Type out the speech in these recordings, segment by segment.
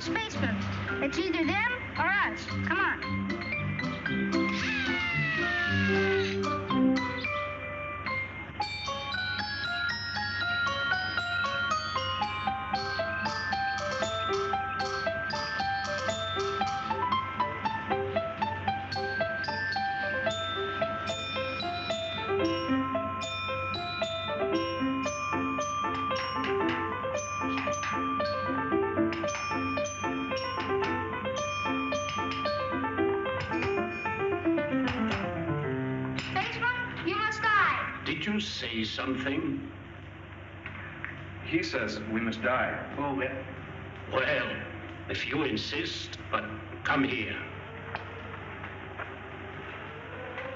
no spacemen. It's either them or us. Come on. Did you say something? He says we must die. Oh, well, if you insist, but come here.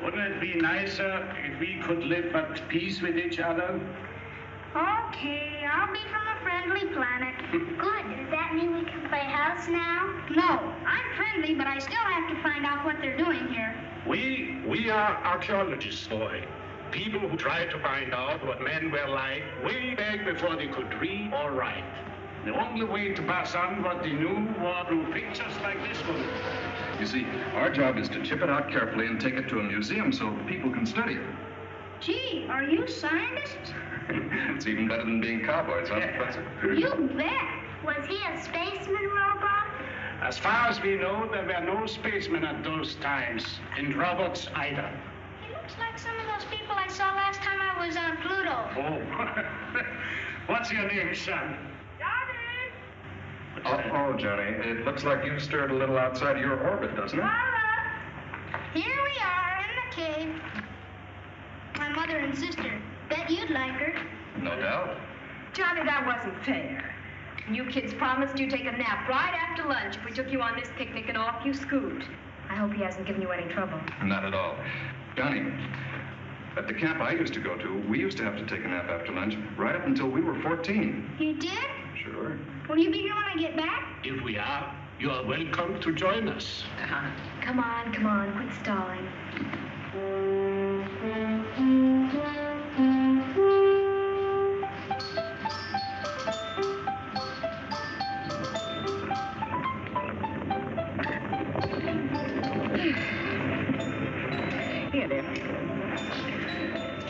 Wouldn't it be nicer if we could live at peace with each other? Okay, I'll be from a friendly planet. Good. Does that mean we can play house now? No, I'm friendly, but I still have to find out what they're doing here. We are archaeologists, boy. People who try to find out what men were like way back before they could read or write. The only way to pass on what they knew was through pictures like this one. You see, our job is to chip it out carefully and take it to a museum so people can study it. Gee, are you scientists? It's even better than being cowboys, huh, Professor? You bet. Was he a spaceman robot? As far as we know, there were no spacemen at those times, and robots either. He looks like some of those people I saw last time I was on Pluto. Oh. What's your name, son? Johnny! Oh, Johnny, it looks like you've stirred a little outside your orbit, doesn't it? Here we are in the cave. My mother and sister. Bet you'd like her. No doubt. Johnny, that wasn't fair. You kids promised you'd take a nap right after lunch if we took you on this picnic, and off you scoot. I hope he hasn't given you any trouble. Not at all. Johnny, at the camp I used to go to, we used to have to take a nap after lunch right up until we were 14. You did? Sure. Will you be here when I get back? If we are, you are welcome to join us. Come on, quit stalling. Here, dear.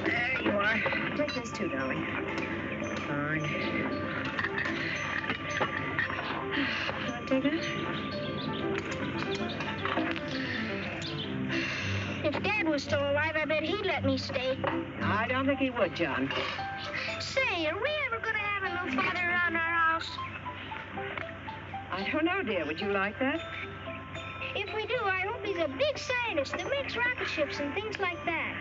There you are. Take this too, darling. Fine. Want to take that? If Dad was still alive, I bet he'd let me stay. I don't think he would, John. Say, are we ever going to have a new father around our house? I don't know, dear. Would you like that? If we do, I hope he's a big scientist that makes rocket ships and things like that.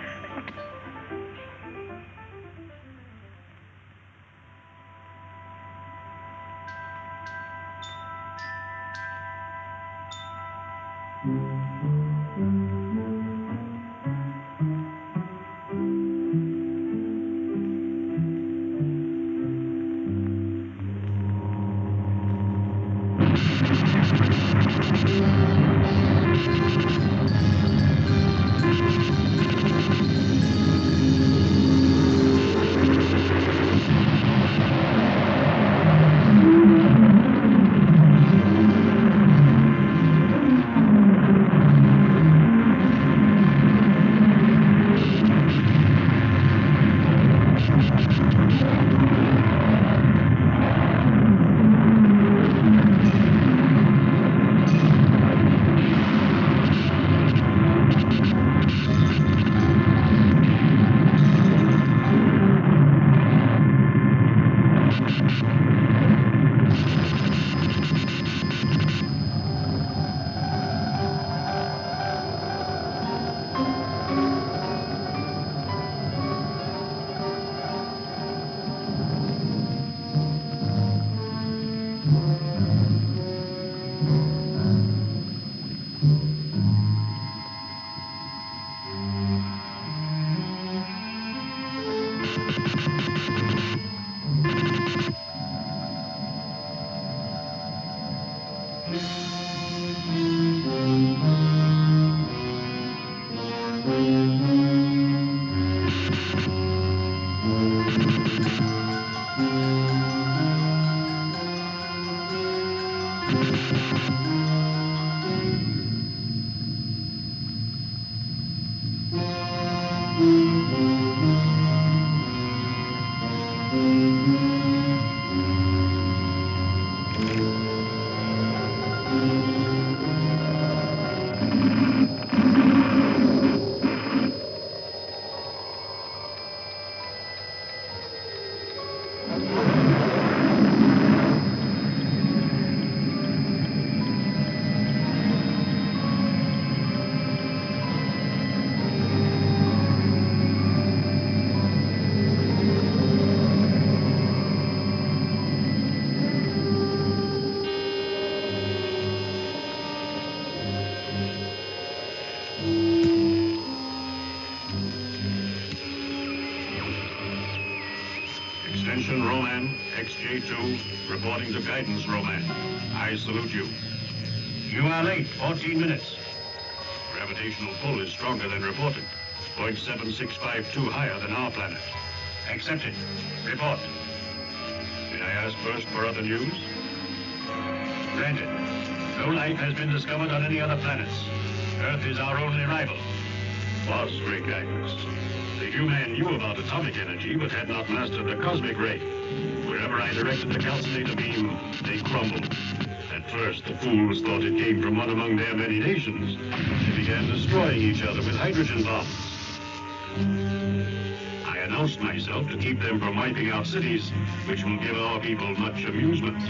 Attention, Roman, XJ2, reporting to guidance, Roman. I salute you. You are late, 14 minutes. Gravitational pull is stronger than reported. 0.7652 higher than our planet. Accepted. Report. May I ask first for other news? Granted. No life has been discovered on any other planets. Earth is our only rival. Was great guidance. The human knew about atomic energy, but had not mastered the cosmic ray. Wherever I directed the calcinator beam, they crumbled. At first, the fools thought it came from one among their many nations. They began destroying each other with hydrogen bombs. I announced myself to keep them from wiping out cities, which will give our people much amusement.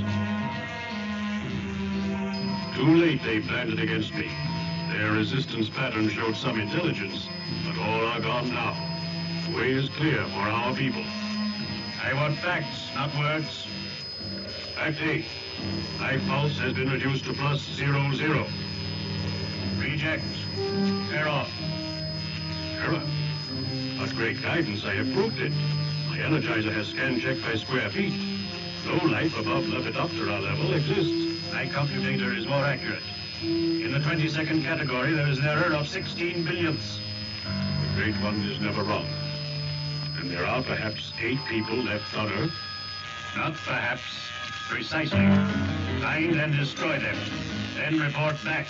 Too late they planned it against me. Their resistance pattern showed some intelligence, but all are gone now. The way is clear for our people. I want facts, not words. Fact A. Life pulse has been reduced to +00. Reject. Error. Error? But great guidance, I have proved it. My energizer has scan checked by square feet. No life above Lepidoptera level exists. My computator is more accurate. In the 22nd category, there is an error of 16 billionths. The Great One is never wrong. And there are perhaps 8 people left on Earth? Not perhaps. Precisely. Find and destroy them. Then report back.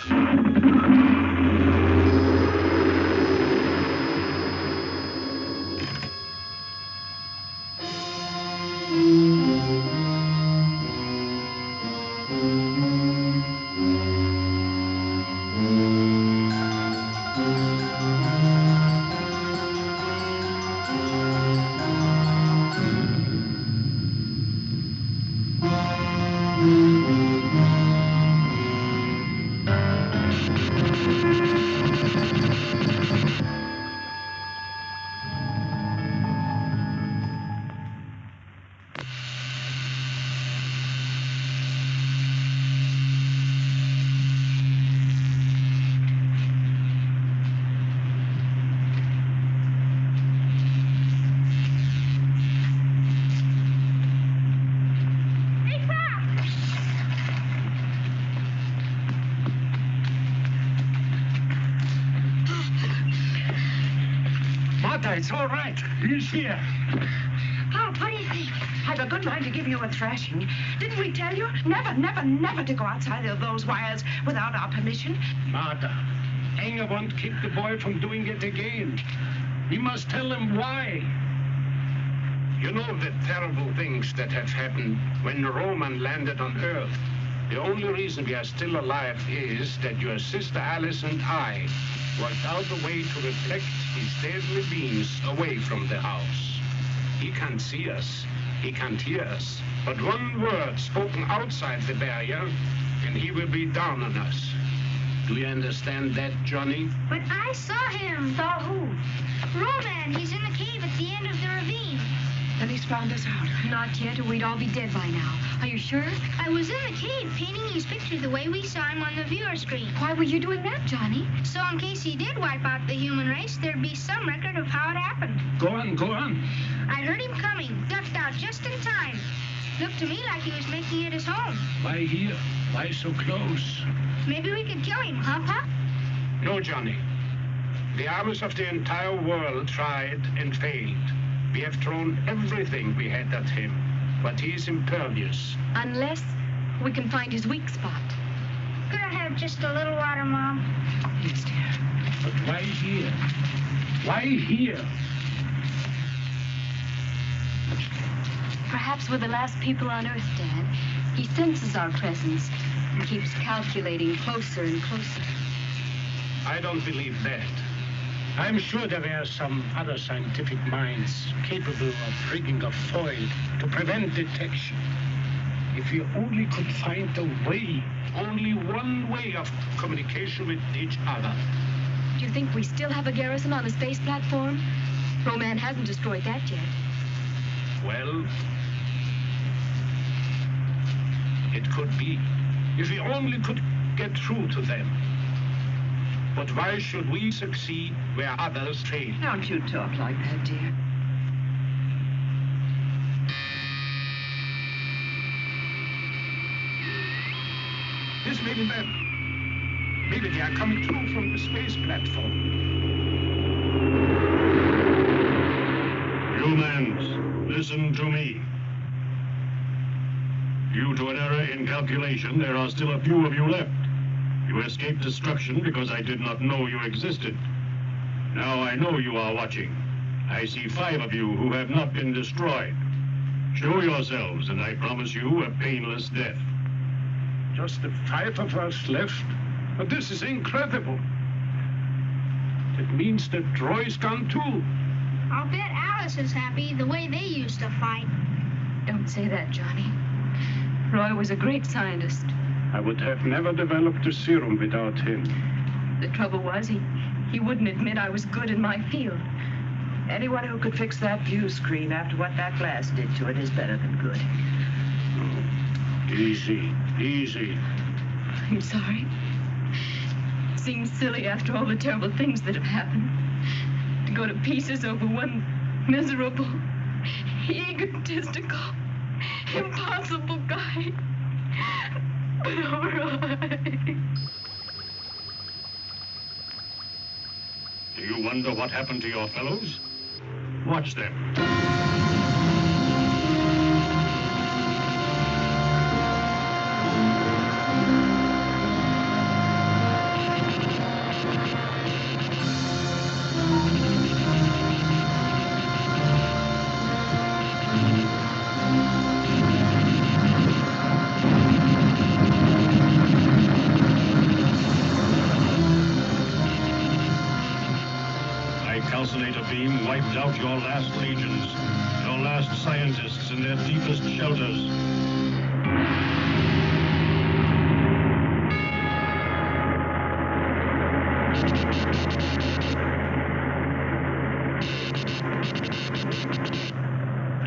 It's all right. He's here. Pop, what do you think? I've a good mind to give you a thrashing. Didn't we tell you? Never, never, never to go outside of those wires without our permission. Martha, Anger won't keep the boy from doing it again. We must tell him why. You know the terrible things that have happened when Roman landed on Earth. The only reason we are still alive is that your sister Alice and I worked out a way to reflect his deadly beams away from the house. He can't see us, he can't hear us, but one word spoken outside the barrier, and he will be down on us. Do you understand that, Johnny? But I saw him. Saw who? Roman, he's in the cave at the end of the ravine. Then he's found us out. Not yet, or we'd all be dead by now. Are you sure? I was in the cave painting his picture the way we saw him on the viewer screen. Why were you doing that, Johnny? So in case he did wipe out the human race, there'd be some record of how it happened. Go on. I heard him coming, ducked out just in time. Looked to me like he was making it his home. Why here? Why so close? Maybe we could kill him, huh, Pop? No, Johnny. The armies of the entire world tried and failed. We have thrown everything we had at him, but he is impervious. Unless we can find his weak spot. Could I have just a little water, Mom? Yes, dear. But why here? Why here? Perhaps we're the last people on Earth, Dad. He senses our presence and keeps calculating closer and closer. I don't believe that. I'm sure there are some other scientific minds capable of rigging a foil to prevent detection. If you only could find a way. Only one way of communication with each other. Do you think we still have a garrison on the space platform? Roman hasn't destroyed that yet. Well, it could be. If we only could get through to them. But why should we succeed where others fail? Don't you talk like that, dear. Yes, maybe then. Maybe they are coming through from the space platform. Humans, listen to me. Due to an error in calculation, there are still a few of you left. You escaped destruction because I did not know you existed. Now I know you are watching. I see 5 of you who have not been destroyed. Show yourselves, and I promise you a painless death. Just the 5 of us left? But this is incredible. It means that Troy's gone too. I'll bet Alice is happy the way they used to fight. Don't say that, Johnny. Roy was a great scientist. I would have never developed a serum without him. The trouble was, he wouldn't admit I was good in my field. Anyone who could fix that view screen after what that glass did to it is better than good. Oh, easy, easy. I'm sorry. It seems silly after all the terrible things that have happened. To go to pieces over one miserable, egotistical, impossible guy. But all right. Do you wonder what happened to your fellows? Watch them. Calcinator beam wiped out your last legions, your last scientists in their deepest shelters.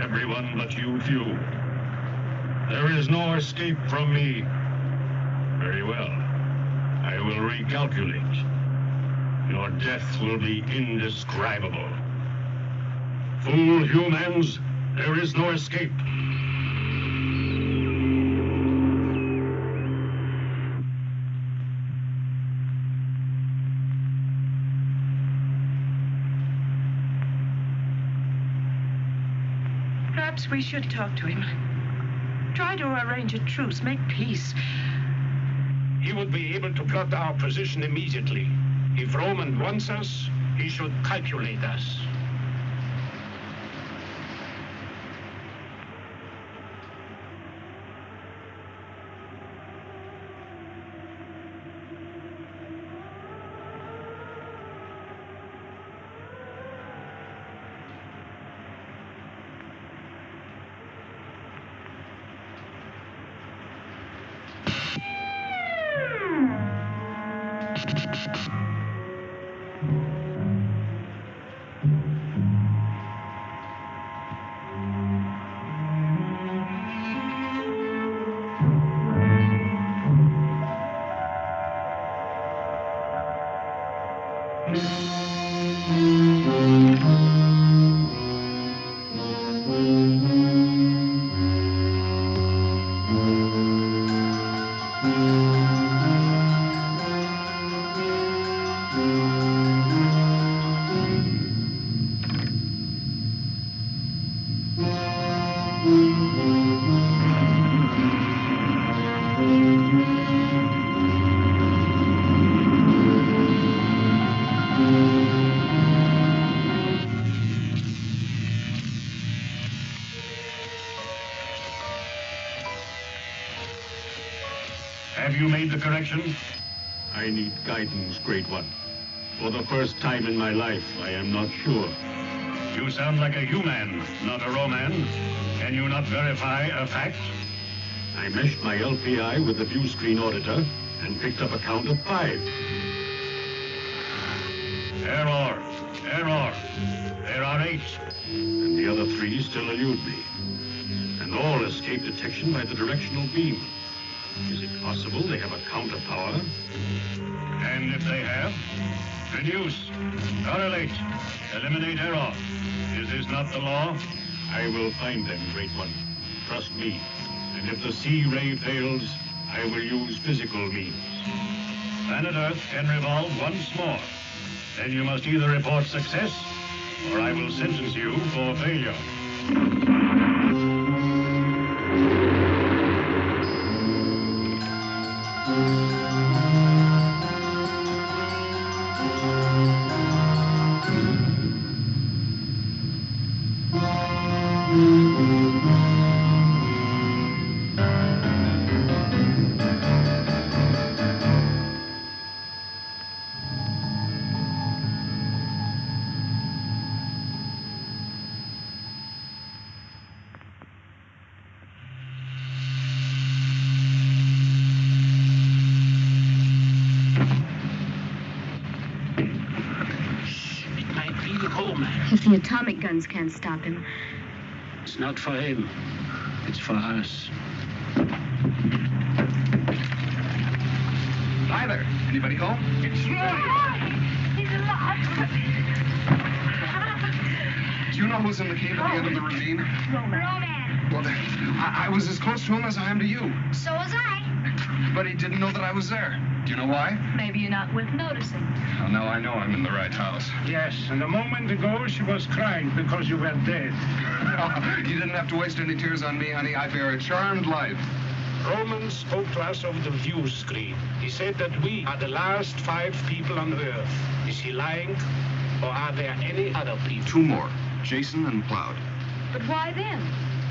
Everyone but you few. There is no escape from me. Very well. I will recalculate. Your death will be indescribable. Fool humans, there is no escape. Perhaps we should talk to him. Try to arrange a truce, make peace. He would be able to plot our position immediately. If Roman wants us, he should calculate us. Have you made the correction? I need guidance, Great One. For the first time in my life, I am not sure. You sound like a human, not a Roman. Can you not verify a fact? I meshed my LPI with the viewscreen auditor and picked up a count of 5. Error. Error. There are 8. And the other 3 still elude me. And all escape detection by the directional beam. Is it possible they have a counter power? And if they have, reduce, correlate, eliminate error. Is this not the law? I will find them, Great One. Trust me. And if the C-ray fails, I will use physical means. Planet Earth can revolve once more. Then you must either report success, or I will sentence you for failure. If the atomic guns can't stop him. It's not for him. It's for us. Hi there. Anybody home? It's He's alive. Do you know who's in the cave at the end of the ravine? Roman. Well, I was as close to him as I am to you. So was I. But he didn't know that I was there. Do you know why? Maybe you're not worth noticing. Well, now I know I'm in the right house. Yes, and a moment ago she was crying because you were dead. You didn't have to waste any tears on me, honey. I bear a charmed life. Roman spoke to us of the viewscreen. He said that we are the last 5 people on Earth. Is he lying? Or are there any other people? 2 more. Jason and Cloud. But why then?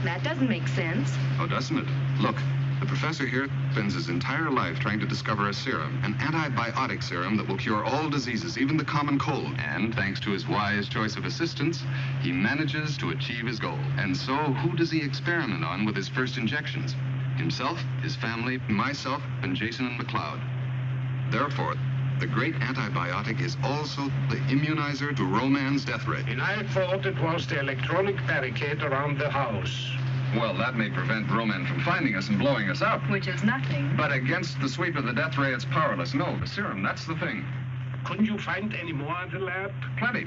That doesn't make sense. Oh, doesn't it? Look, the professor here spends his entire life trying to discover a serum, an antibiotic serum that will cure all diseases, even the common cold. And thanks to his wise choice of assistants, he manages to achieve his goal. And so, who does he experiment on with his first injections? Himself, his family, myself, and Jason and McLeod. Therefore, the great antibiotic is also the immunizer to Roman's death ray. And I thought it was the electronic barricade around the house. Well, that may prevent Roman from finding us and blowing us up. Which is nothing. But against the sweep of the death ray, it's powerless. No, the serum, that's the thing. Couldn't you find any more at the lab? Plenty.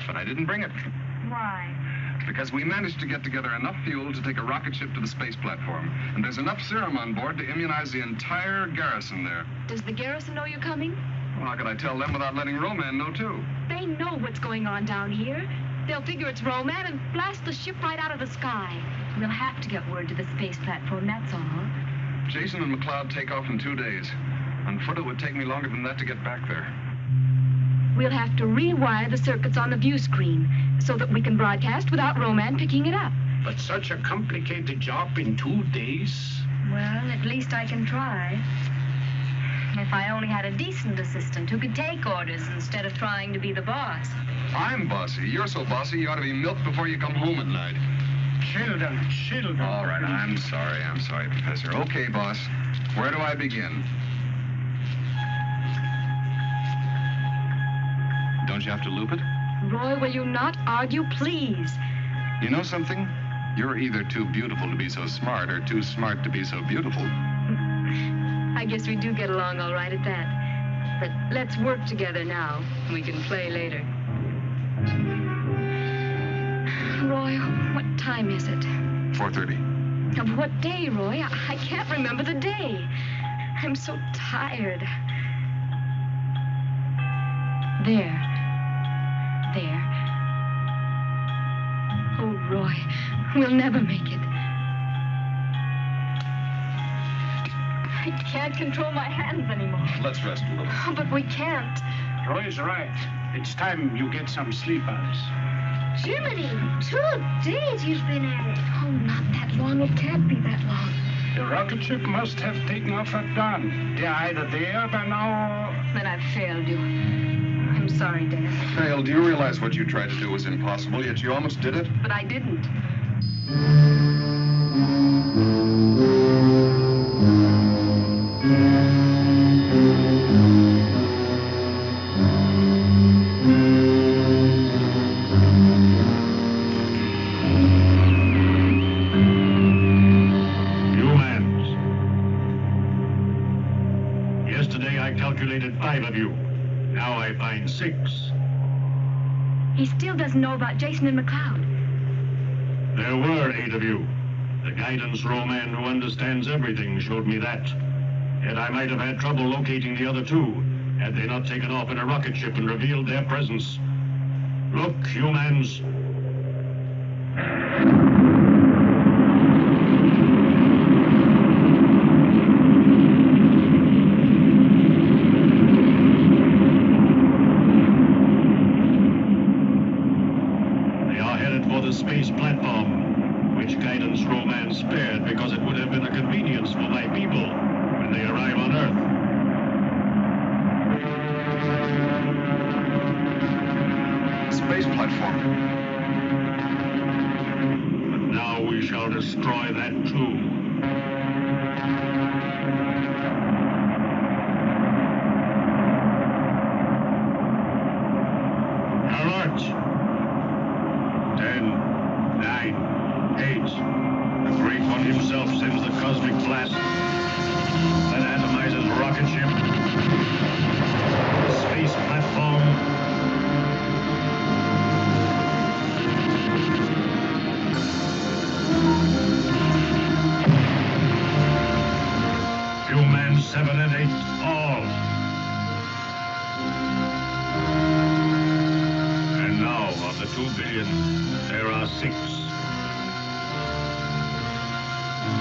But I didn't bring it. Why? Because we managed to get together enough fuel to take a rocket ship to the space platform. And there's enough serum on board to immunize the entire garrison there. Does the garrison know you're coming? Well, how could I tell them without letting Roman know, too? They know what's going on down here. They'll figure it's Roman and blast the ship right out of the sky. We'll have to get word to the space platform, that's all. Jason and McLeod take off in 2 days. On foot, it would take me longer than that to get back there. We'll have to rewire the circuits on the view screen so that we can broadcast without Roman picking it up. But such a complicated job in 2 days? Well, at least I can try. If I only had a decent assistant who could take orders instead of trying to be the boss. I'm bossy. You're so bossy, you ought to be milked before you come home at night. Children. All right, I'm sorry, Professor. Okay, boss. Where do I begin? Don't you have to loop it? Roy, will you not argue, please? You know something? You're either too beautiful to be so smart or too smart to be so beautiful. I guess we do get along all right at that. But let's work together now. We can play later. Roy, what time is it? 4:30. Of what day, Roy? I can't remember the day. I'm so tired. There. Oh, Roy, we'll never make it. I can't control my hands anymore. Let's rest a little. Oh, but we can't. Roy's right. It's time you get some sleep, Alice. Jiminy, 2 days you've been at it. Oh, not that long. It can't be that long. The rocket ship must have taken off at dawn. They're either there by now or... Then I've failed you. I'm sorry, Dad. Hale, do you realize what you tried to do was impossible, yet you almost did it? But I didn't. Yesterday I calculated 5 of you. Now I find 6. He still doesn't know about Jason and McLeod. There were 8 of you. The guidance Roman who understands everything showed me that. Yet I might have had trouble locating the other two had they not taken off in a rocket ship and revealed their presence. Look, humans. They are headed for the space platform, which guidance Roman spared because it would have been a convenience for my people when they arrive on Earth. Space platform. But now we shall destroy that too. Alert! 10, 9, 8. The Great One himself sends the cosmic blast that atomizes rocket ship. Space platform. Humans 7 and 8, all. And now, of the 2 billion, there are 6.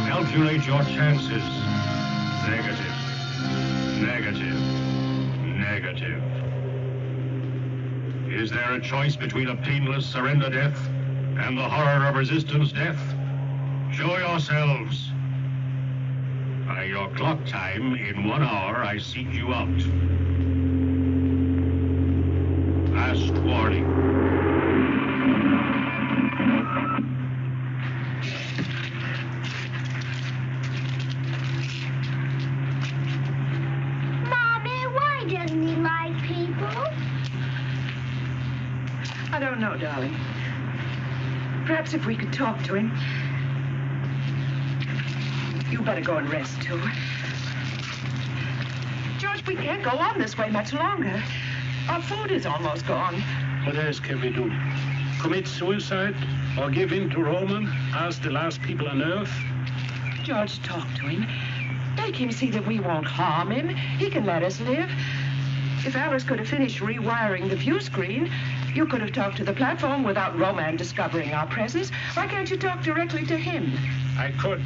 Calculate your chances. Negative. Negative. Negative. Is there a choice between a painless surrender death and the horror of resistance death? Show yourselves. By your clock time, in 1 hour, I seek you out. Last warning. Mommy, why doesn't he like people? I don't know, darling. Perhaps if we could talk to him. You better go and rest, too. George, we can't go on this way much longer. Our food is almost gone. What else can we do? Commit suicide? Or give in to Roman? Ask the last people on Earth? George, talk to him. Make him see that we won't harm him. He can let us live. If Alice could have finished rewiring the view screen, you could have talked to the platform without Roman discovering our presence. Why can't you talk directly to him? I could.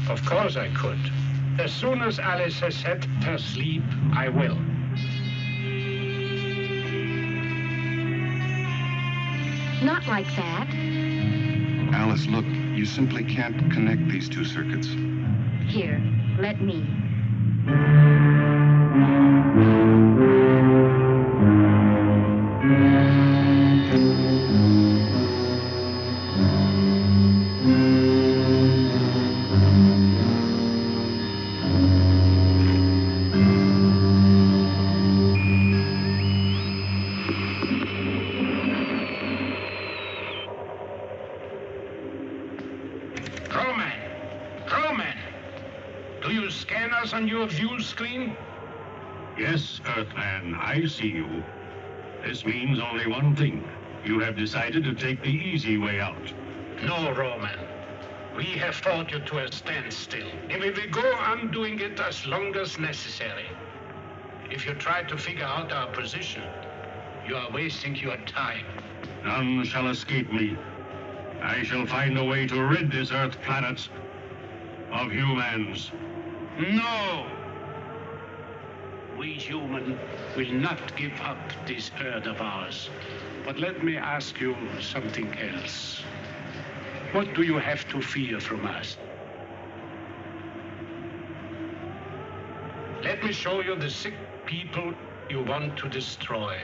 Of course I could. As soon as Alice has had her sleep, I will. Not like that. Alice, look, you simply can't connect these 2 circuits. Here, let me. On your view screen? Yes, Earthman, I see you. This means only one thing. You have decided to take the easy way out. No, Roman. We have fought you to a standstill, and we will go on doing it as long as necessary. If you try to figure out our position, you are wasting your time. None shall escape me. I shall find a way to rid this Earth planet of humans. No! We human will not give up this Earth of ours. But let me ask you something else. What do you have to fear from us? Let me show you the sick people you want to destroy.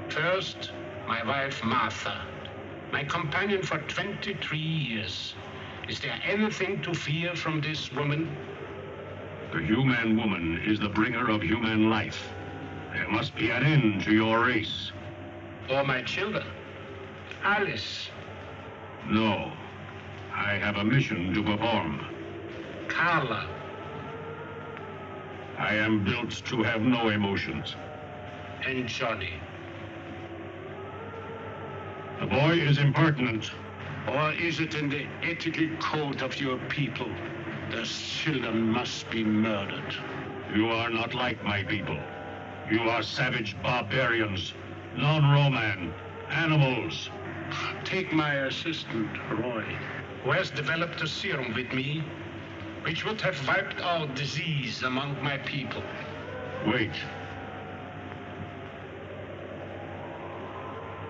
First, my wife Martha, my companion for 23 years. Is there anything to fear from this woman? The human woman is the bringer of human life. There must be an end to your race. Or my children? Alice? No. I have a mission to perform. Carla? I am built to have no emotions. And Johnny? The boy is impertinent. Or is it in the ethical code of your people Those children must be murdered. You are not like my people. You are savage barbarians, non-Roman, animals. Take my assistant, Roy, Who has developed a serum with me, which would have wiped out disease among my people. Wait.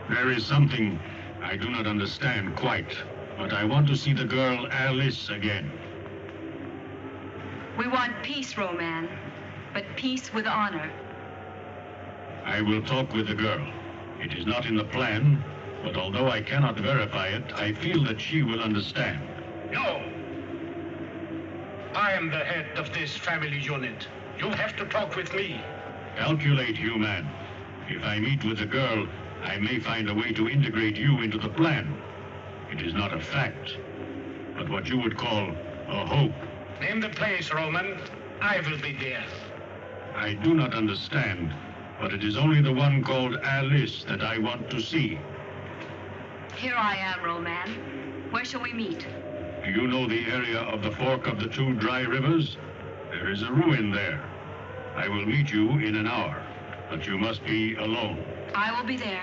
There is something I do not understand quite, but I want to see the girl Alice again. We want peace, Roman, but peace with honor. I will talk with the girl. It is not in the plan, but although I cannot verify it, I feel that she will understand. No! I am the head of this family unit. You have to talk with me. Calculate, human. If I meet with the girl, I may find a way to integrate you into the plan. It is not a fact, but what you would call a hope. Name the place, Roman. I will be there. I do not understand, but it is only the one called Alice that I want to see. Here I am, Roman. Where shall we meet? Do you know the area of the fork of the two dry rivers? There is a ruin there. I will meet you in an hour, but you must be alone. I will be there.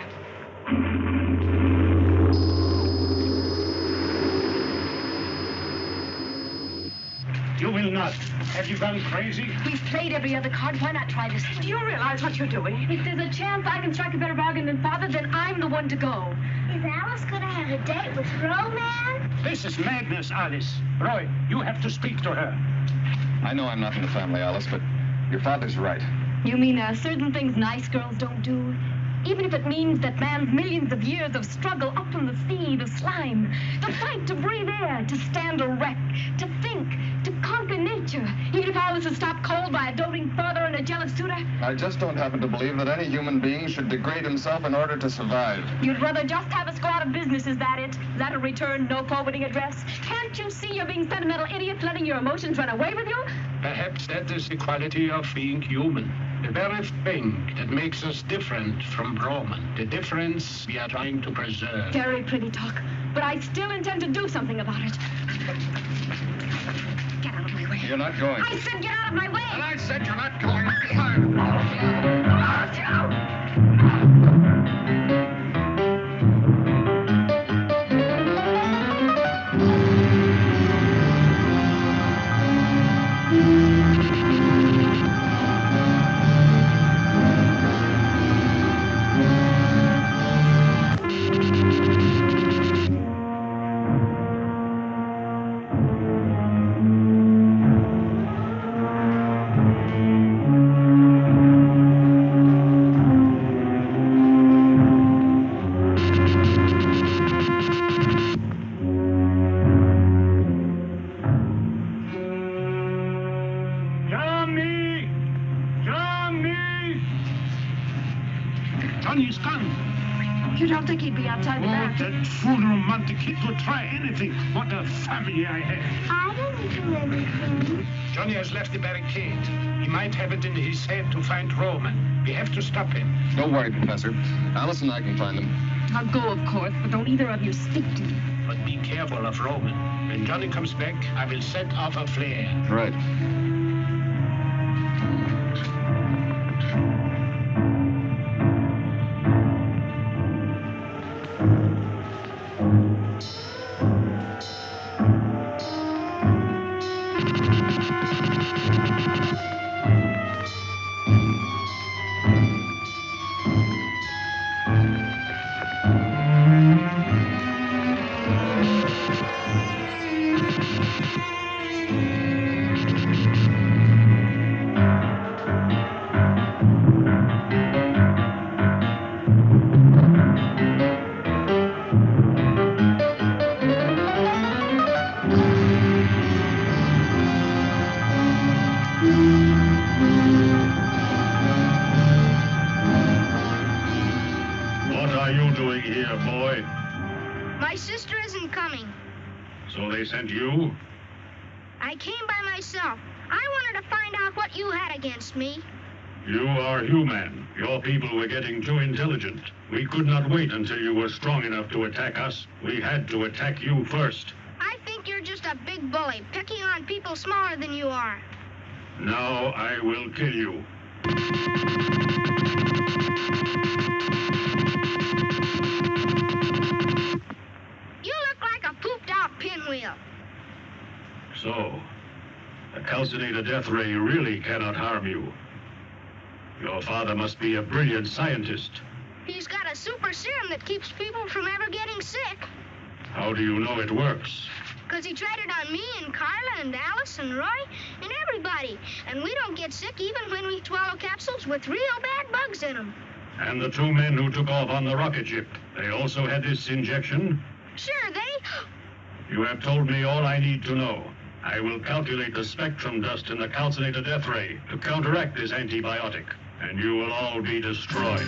You will not. Have you gone crazy? We've played every other card. Why not try this one? Do you realize what you're doing? If there's a chance I can strike a better bargain than Father, then I'm the one to go. Is Alice going to have a date with Roman? This is madness, Alice. Roy, you have to speak to her. I know I'm not in the family, Alice, but your father's right. You mean there are certain things nice girls don't do? Even if it means that man's millions of years of struggle up from the sea, the slime, the fight to breathe air, to stand erect, to think, to conquer nature, even if all this is stopped cold by a doting father and a jealous suitor? I just don't happen to believe that any human being should degrade himself in order to survive. You'd rather just have us go out of business, is that it? Is that a return, no forwarding address? Can't you see you're being sentimental idiots, letting your emotions run away with you? Perhaps that is the quality of being human. The very thing that makes us different from Roman. The difference we are trying to preserve. Very pretty talk, but I still intend to do something about it. Get out of my way. You're not going. I said get out of my way! And I said you're not going. Johnny's gone. You don't think he'd be outside the back? That fool romantic kid would try anything. What a family I have. I don't need to live with him. Johnny has left the barricade. He might have it in his head to find Roman. We have to stop him. Don't worry, Professor. Alice and I can find them. I'll go, of course, but don't either of you speak to me. But be careful of Roman. When Johnny comes back, I will set off a flare. Right. So they sent you? I came by myself. I wanted to find out what you had against me. You are human. Your people were getting too intelligent. We could not wait until you were strong enough to attack us. We had to attack you first. I think think you're just a big bully, picking on people smaller than you are. Now I will kill you. You look like a pooped-out pinwheel. So, the Calcinator death ray really cannot harm you. Your father must be a brilliant scientist. He's got a super serum that keeps people from ever getting sick. How do you know it works? Because he tried it on me and Carla and Alice and Roy and everybody. And we don't get sick even when we swallow capsules with real bad bugs in them. And the 2 men who took off on the rocket ship, they also had this injection? Sure, they... You have told me all I need to know. I will calculate the spectrum dust in the Calcinator death ray to counteract this antibiotic, and you will all be destroyed.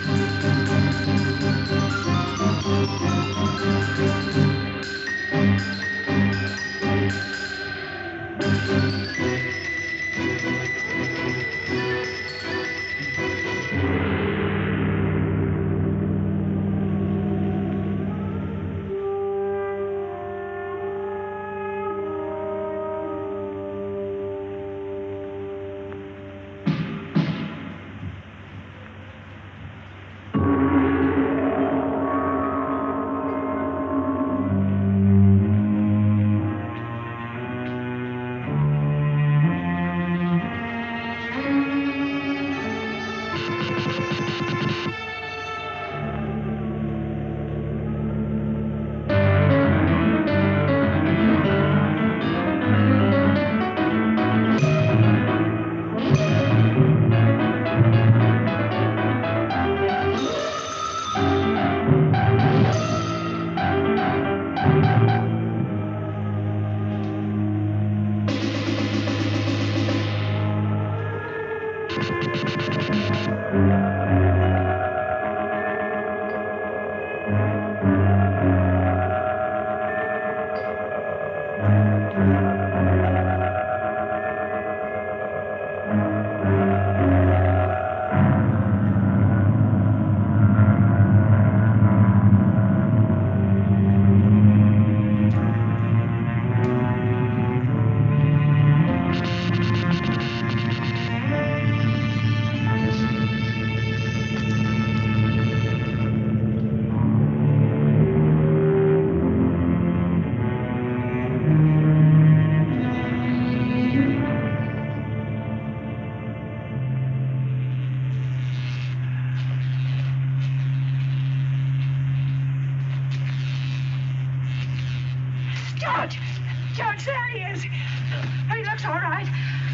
George, there he is. He looks all right.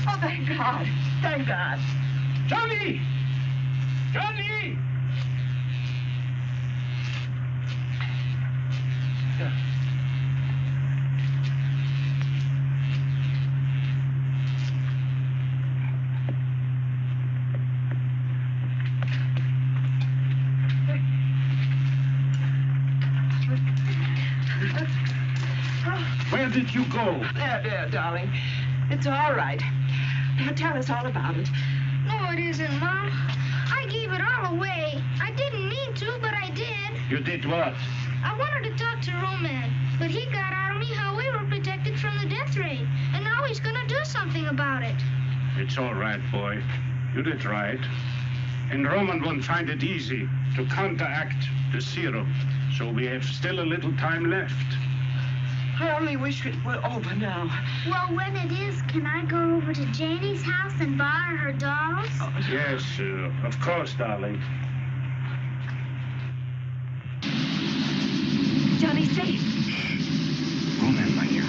Oh, thank God. Thank God. Johnny! Johnny! Where did you go? There, darling. It's all right. Now tell us all about it. No, it isn't, Mom. I gave it all away. I didn't mean to, but I did. You did what? I wanted to talk to Roman, but he got out of me how we were protected from the death ray, and now he's gonna do something about it. It's all right, boy. You did right. And Roman won't find it easy to counteract the serum, so we have still a little time left. I only wish it were over now. Well, when it is, can I go over to Janie's house and borrow her dolls? Yes, of course, darling. Johnny's safe. Roman, my dear.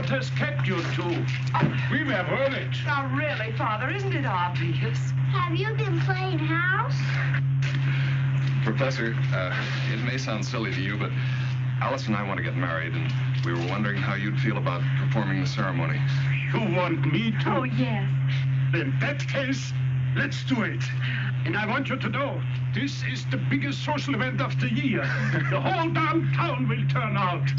What has kept you two? We were worried. Now, really, Father, isn't it obvious? Have you been playing house? Professor, it may sound silly to you, but Alice and I want to get married, and we were wondering how you'd feel about performing the ceremony. You want me to? Oh, yes. In that case, let's do it. And I want you to know, this is the biggest social event of the year. The whole damn town will turn out.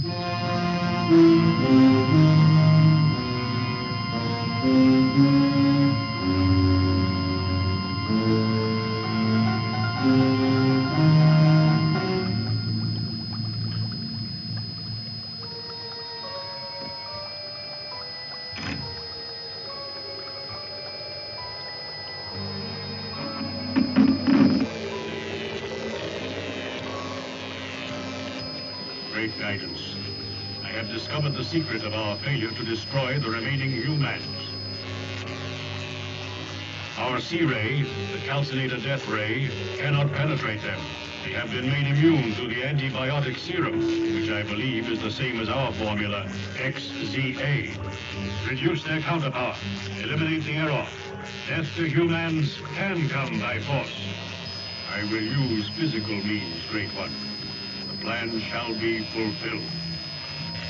Great guidance. I have discovered the secret of our failure to destroy the remaining humans. Our C-ray, the Calcinator death ray, cannot penetrate them. They have been made immune to the antibiotic serum, which I believe is the same as our formula, XZA. Reduce their counterpower. Eliminate the error. Death to humans can come by force. I will use physical means, Great One. The plan shall be fulfilled.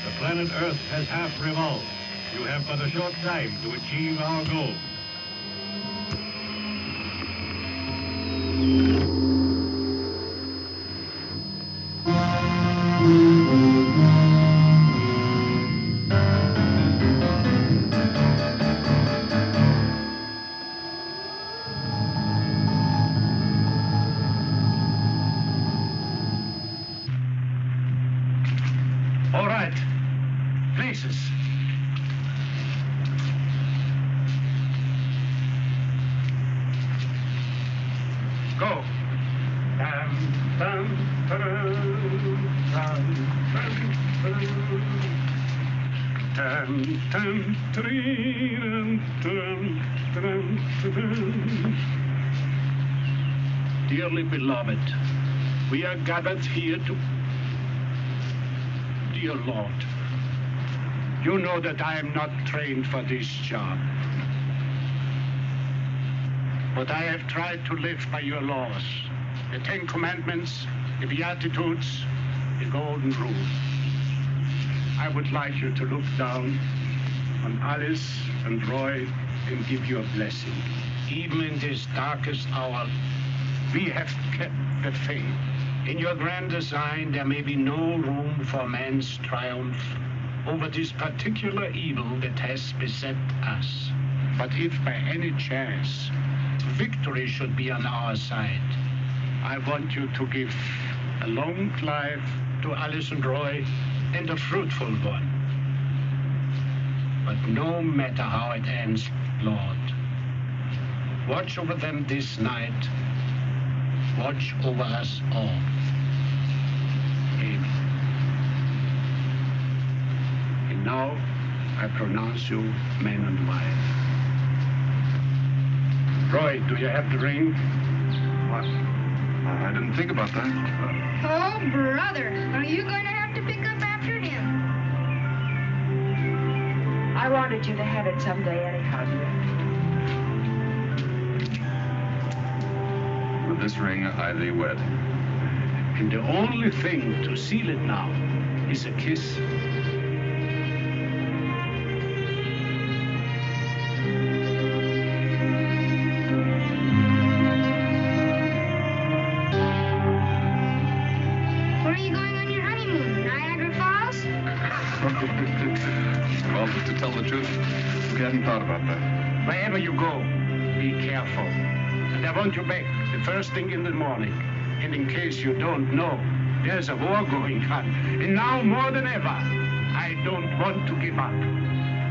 The planet Earth has half revolved. You have but a short time to achieve our goal. All right. Places. Go. Dum, dum, dum, dum, dum, dum. Dearly beloved, we are gathered here to... Dear Lord, you know that I am not trained for this job. But I have tried to live by your laws, the Ten Commandments, the Beatitudes, the Golden Rule. I would like you to look down on Alice and Roy and give you a blessing. Even in this darkest hour, we have kept the faith. In your grand design, there may be no room for man's triumph over this particular evil that has beset us. But if by any chance victory should be on our side, I want you to give a long life to Alice and Roy and a fruitful one. But no matter how it ends, Lord, watch over them this night. Watch over us all. Amen. And now I pronounce you man and wife. Roy, do you have the ring? What? I didn't think about that. Oh, brother, are you going to have to pick up after him? I wanted you to have it someday anyhow, dear. With this ring, I thee wed. And the only thing to seal it now is a kiss. Where are you going on your honeymoon? Niagara Falls? Well, to tell the truth, we hadn't thought about that. Wherever you go, be careful. And I want you back the first thing in the morning. And in case you don't know, there's a war going on. And now more than ever, I don't want to give up.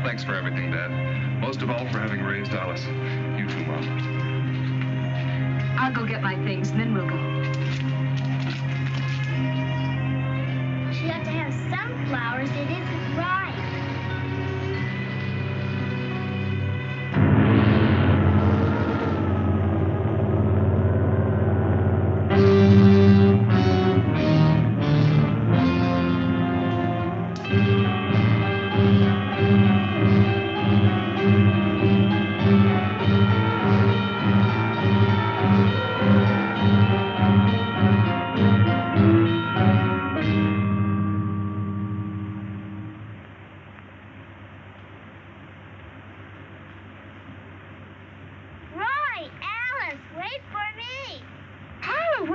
Thanks for everything, Dad. Most of all for having raised Alice. You too, Mom. I'll go get my things, and then we'll go. She ought to have sunflowers. It isn't right.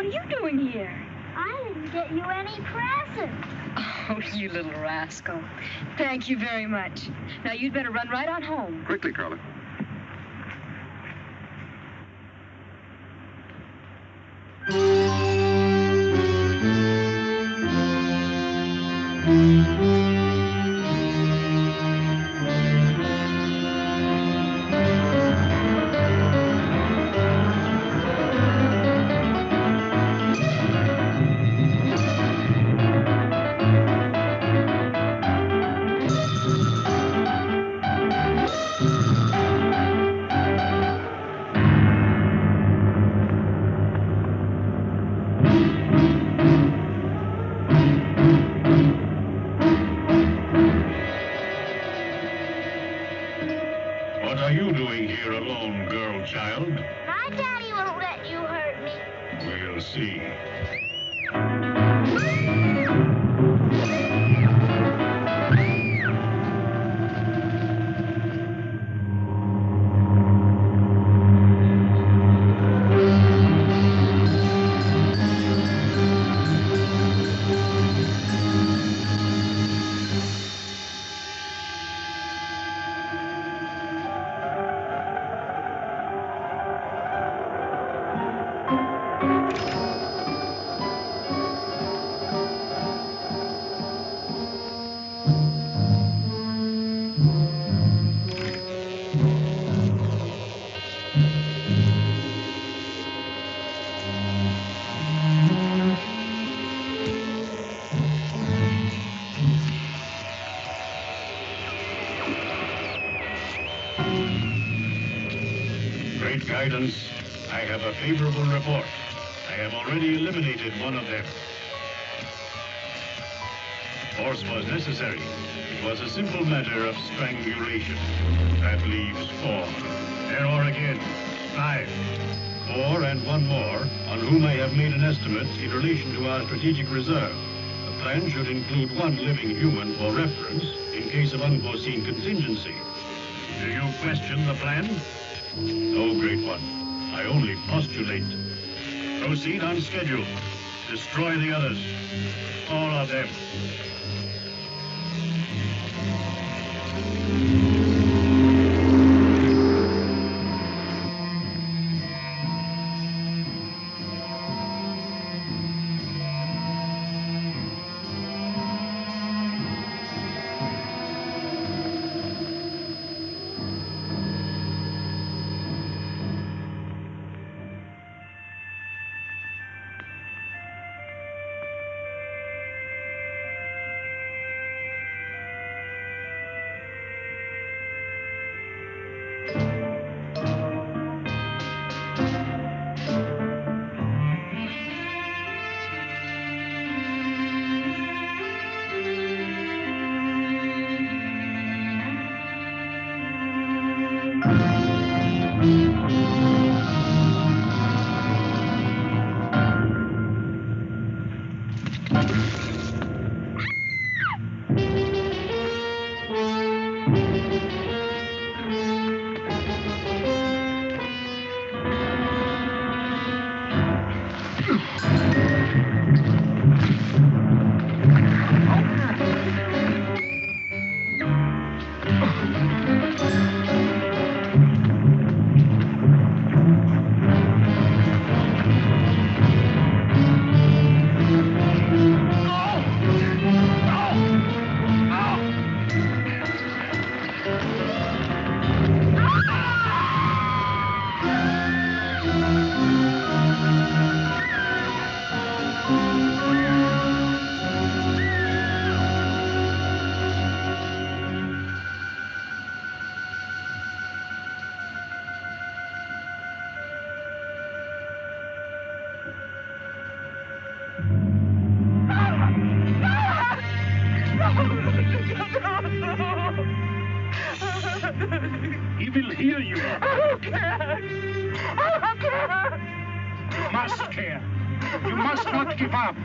what are you doing here? I didn't get you any presents. Oh, you little rascal. Thank you very much. Now, you'd better run right on home. Quickly, Carla. What are you doing here alone, girl child? My daddy won't let you hurt me. We'll see. Great guidance. I have a favorable report. I have already eliminated one of them. Force was necessary. It was a simple matter of strangulation. That leaves 4. There are again 5. 4 and 1 more, on whom I have made an estimate in relation to our strategic reserve. The plan should include 1 living human for reference in case of unforeseen contingency. Do you question the plan? No, Great One. I only postulate. Proceed on schedule. Destroy the others. All of them. He will hear you. I can't. I can't. You must care. You must not give up.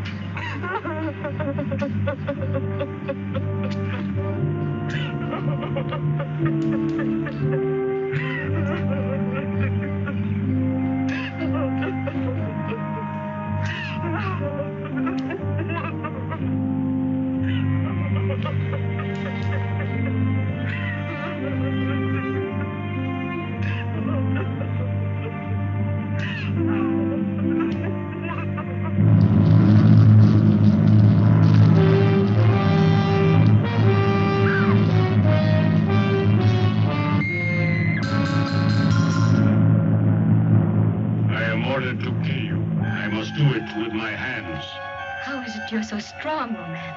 But you're so strong, Roman.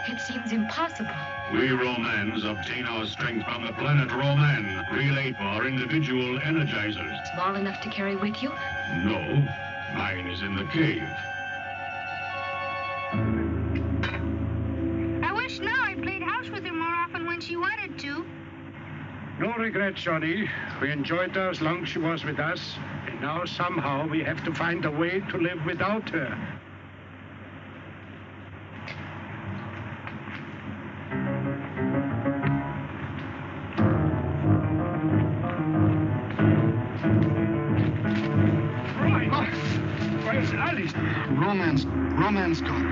It seems impossible. We Romans obtain our strength from the planet Roman, real ape, our individual energizers. Small enough to carry with you? No, mine is in the cave. I wish now I played house with her more often when she wanted to. No regrets, Johnny. We enjoyed her as long as she was with us. And now somehow we have to find a way to live without her. Where's Alice? Roman's got her.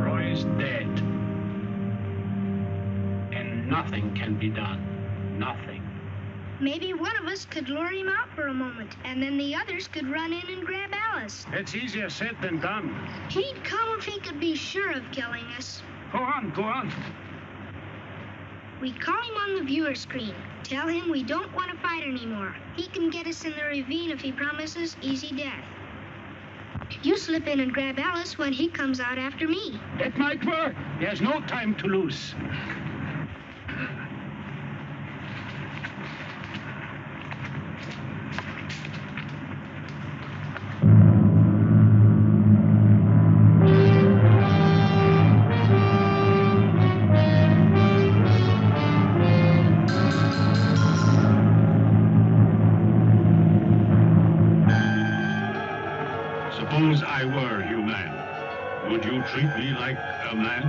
Roy's dead. And nothing can be done. Nothing. Maybe one of us could lure him out for a moment, and then the others could run in and grab Alice. It's easier said than done. He'd come if he could be sure of killing us. Go on, go on. We call him on the viewer screen. Tell him we don't want to fight anymore. He can get us in the ravine if he promises easy death. You slip in and grab Alice when he comes out after me. That might work. There's no time to lose. Suppose I were human. Would you treat me like a man?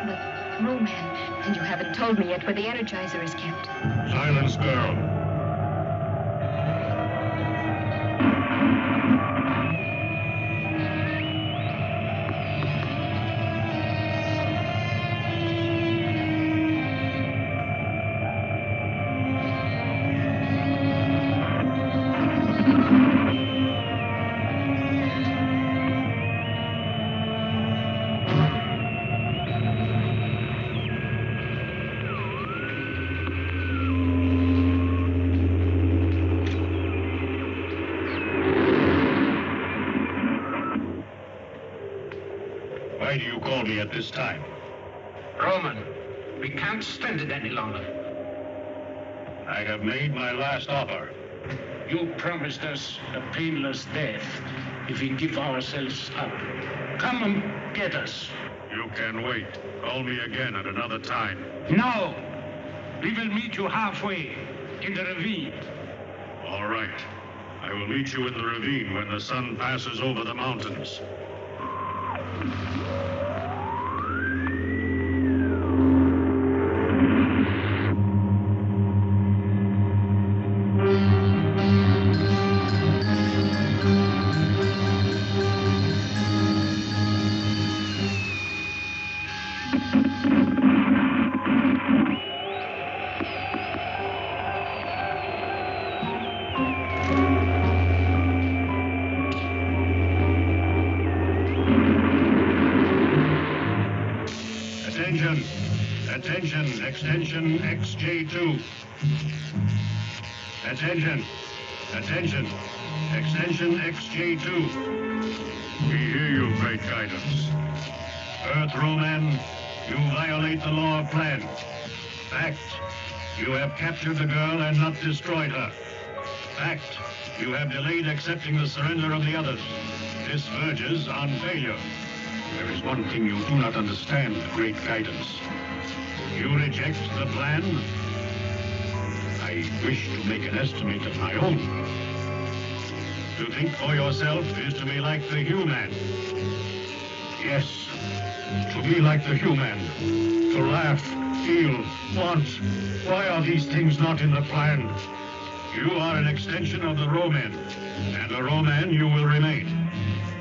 But, Roman, you haven't told me yet where the Energizer is kept. Silence, girl. Why do you call me at this time? Roman, we can't stand it any longer. I have made my last offer. You promised us a painless death if we give ourselves up. Come and get us. You can wait. Call me again at another time. No! We will meet you halfway, in the ravine. All right. I will meet you in the ravine when the sun passes over the mountains. Attention, extension XJ2. Attention, extension XJ2. We hear you, great guidance. Earth Roman, you violate the law of plan. Fact, you have captured the girl and not destroyed her. Fact, you have delayed accepting the surrender of the others. This verges on failure. There is one thing you do not understand, great guidance. You reject the plan? I wish to make an estimate of my own. To think for yourself is to be like the human. Yes, to be like the human. To laugh, feel, want. Why are these things not in the plan? You are an extension of the Roman, and a Roman you will remain.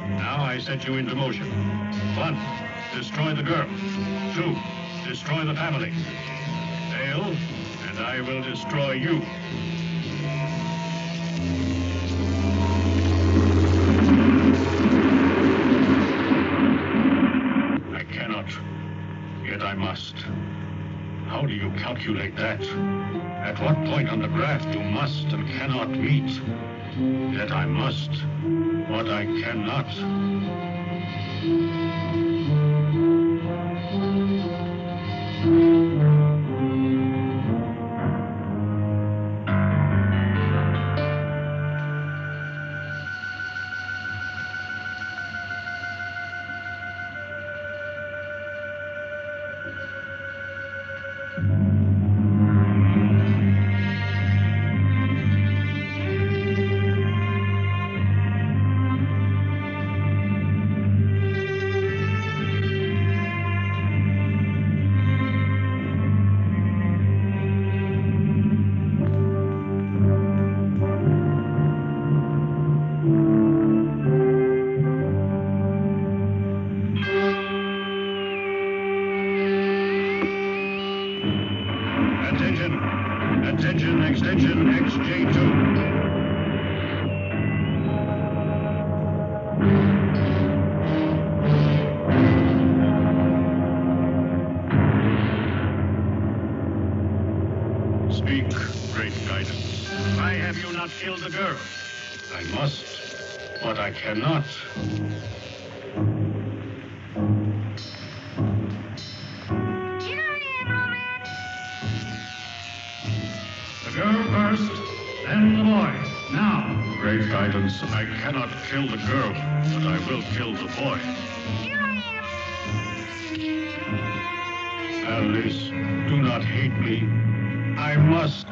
Now I set you into motion. 1, destroy the girl. 2, destroy the family. Fail, and I will destroy you. I must. How do you calculate that? At what point on the graph you must and cannot meet? Yet I must what I cannot. Attention, extension XJ2. Speak, great guidance. Why have you not killed the girl? I must, but I cannot. Then the boy. Now. Great guidance. I cannot kill the girl, but I will kill the boy. Here I am. Alice, do not hate me. I must.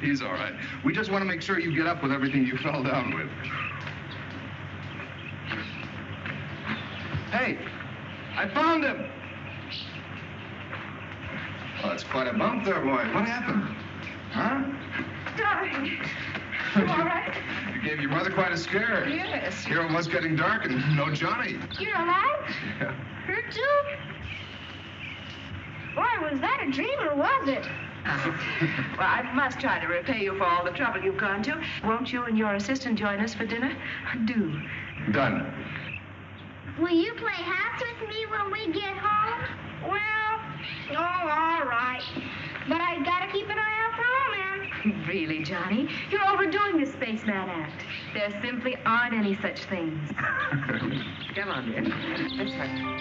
He's all right. We just want to make sure you get up with everything you fell down with. Hey, I found him! Well, that's quite a bump there, boy. What happened? Huh? Darling, you all right? You gave your mother quite a scare. Yes. Here it was getting dark and no Johnny. You're alive? Yeah. Hurt too? Boy, was that a dream or was it? Well, I must try to repay you for all the trouble you've gone to. Won't you and your assistant join us for dinner? Do. Done. Will you play house with me when we get home? Well, all right. But I've got to keep an eye out for Roman. Really, Johnny? You're overdoing the spaceman act. There simply aren't any such things. Come on, dear. Let's hurry.